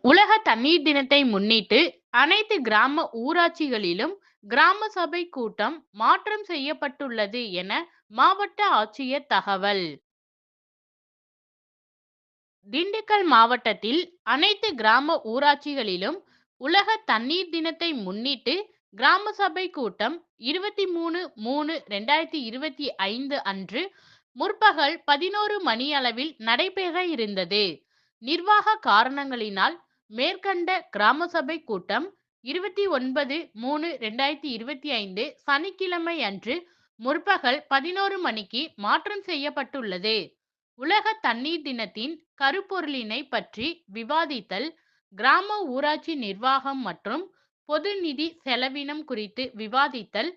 உலக தண்ணீர் தினத்தை முன்னிட்டு அனைத்து கிராம ஊராட்சிகளிலும் கிராம சபை கூட்டம் மாற்றம் செய்யப்பட்டுள்ளது என மாவட்ட ஆட்சியர் தகவல். திண்டுக்கல் மாவட்டத்தில் அனைத்து கிராம ஊராட்சிகளிலும் உலக தண்ணீர் தினத்தை முன்னிட்டு கிராம சபை கூட்டம் 23/3/2025 அன்று முற்பகல் 11 மணி அளவில் நடைபெற இருந்தது. நிர்வாக காரணங்களினால் மேற்கண்ட கிராம சபை கூட்டம் 29/3/2025 சனிக்கிழமை அன்று முற்பகல் 11 மணிக்கு மாற்றம் செய்யப்பட்டுள்ளது. உலக தண்ணீர் தினத்தின் கருப்பொருளினை பற்றி விவாதித்தல், கிராம ஊராட்சி நிர்வாகம் மற்றும் பொது நிதி செலவினம் குறித்து விவாதித்தல்,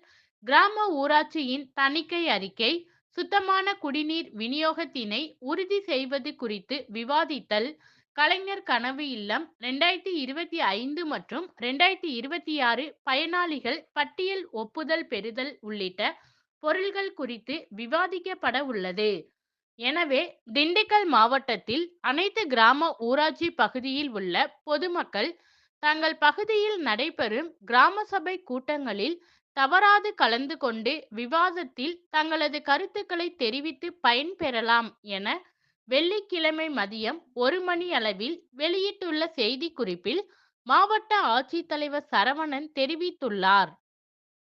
கிராம ஊராட்சியின் தணிக்கை அறிக்கை, சுத்தமான குடிநீர் விநியோகத்தினை உறுதி செய்வது குறித்து விவாதித்தல், கலைஞர் கனவு இல்லம் 2025 மற்றும் 2026 பயனாளிகள் பட்டியல் ஒப்புதல் பெறுதல் உள்ளிட்ட பொருள்கள் குறித்து விவாதிக்கப்பட உள்ளது. எனவே திண்டுக்கல் மாவட்டத்தில் அனைத்து கிராம ஊராட்சி பகுதியில் உள்ள பொதுமக்கள் தங்கள் பகுதியில் நடைபெறும் கிராம சபை கூட்டங்களில் தவறாது கலந்து கொண்டு விவாதத்தில் தங்களது கருத்துக்களை தெரிவித்து பயன்பெறலாம் என வெள்ளிக்கிழமை மதியம் 1 மணி அளவில் வெளியிட்டுள்ள செய்திக்குறிப்பில் மாவட்ட ஆட்சித்தலைவர் சரவணன் தெரிவித்துள்ளார்.